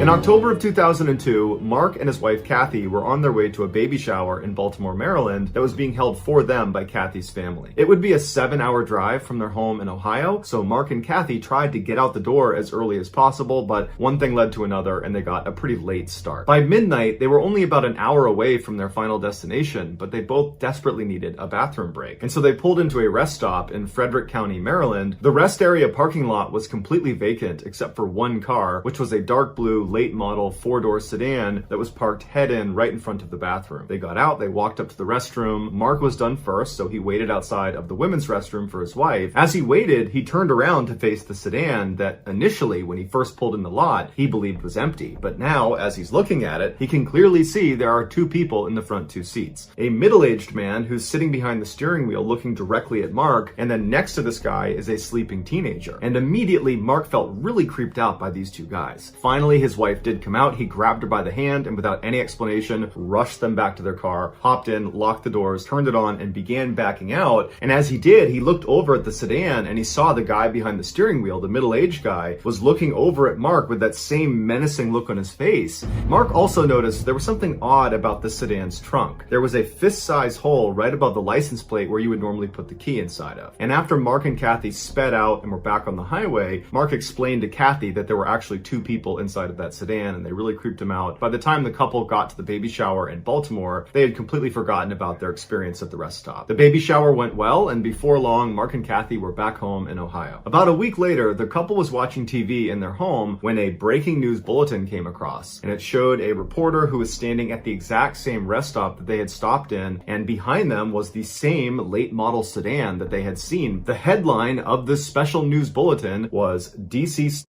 In October of 2002, Mark and his wife Kathy were on their way to a baby shower in Baltimore, Maryland that was being held for them by Kathy's family. It would be a 7-hour drive from their home in Ohio, so Mark and Kathy tried to get out the door as early as possible, but one thing led to another and they got a pretty late start. By midnight, they were only about an hour away from their final destination, but they both desperately needed a bathroom break. And so they pulled into a rest stop in Frederick County, Maryland. The rest area parking lot was completely vacant except for one car, which was a dark blue late model 4-door sedan that was parked head-in right in front of the bathroom. They got out, they walked up to the restroom. Mark was done first, so he waited outside of the women's restroom for his wife. As he waited, he turned around to face the sedan that initially, when he first pulled in the lot, he believed was empty. But now, as he's looking at it, he can clearly see there are two people in the front two seats. A middle-aged man who's sitting behind the steering wheel looking directly at Mark, and then next to this guy is a sleeping teenager. And immediately, Mark felt really creeped out by these two guys. Finally, his wife did come out. He grabbed her by the hand and without any explanation, rushed them back to their car, hopped in, locked the doors, turned it on, and began backing out. And as he did, he looked over at the sedan and he saw the guy behind the steering wheel, the middle-aged guy, was looking over at Mark with that same menacing look on his face. Mark also noticed there was something odd about the sedan's trunk. There was a fist-size hole right above the license plate where you would normally put the key inside of. And after Mark and Kathy sped out and were back on the highway, Mark explained to Kathy that there were actually two people inside of that sedan, and they really creeped him out. By the time the couple got to the baby shower in Baltimore, they had completely forgotten about their experience at the rest stop. The baby shower went well, and before long, Mark and Kathy were back home in Ohio. About a week later, the couple was watching TV in their home when a breaking news bulletin came across, and it showed a reporter who was standing at the exact same rest stop that they had stopped in, and behind them was the same late model sedan that they had seen. The headline of this special news bulletin was DC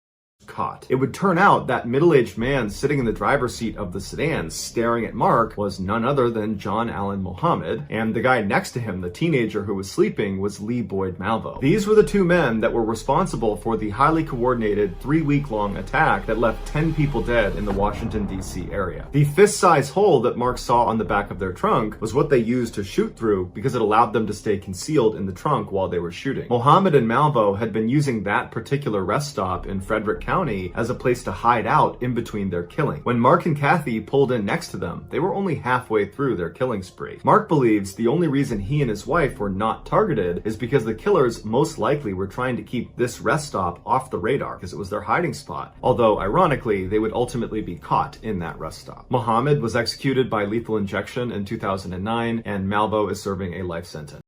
caught. It would turn out that middle-aged man sitting in the driver's seat of the sedan staring at Mark was none other than John Allen Muhammad, and the guy next to him, the teenager who was sleeping, was Lee Boyd Malvo. These were the two men that were responsible for the highly coordinated 3-week-long attack that left 10 people dead in the Washington, D.C. area. The fist-size hole that Mark saw on the back of their trunk was what they used to shoot through because it allowed them to stay concealed in the trunk while they were shooting. Muhammad and Malvo had been using that particular rest stop in Frederick County as a place to hide out in between their killing. When Mark and Kathy pulled in next to them, they were only halfway through their killing spree. Mark believes the only reason he and his wife were not targeted is because the killers most likely were trying to keep this rest stop off the radar because it was their hiding spot, although ironically they would ultimately be caught in that rest stop. Muhammad was executed by lethal injection in 2009, and Malvo is serving a life sentence.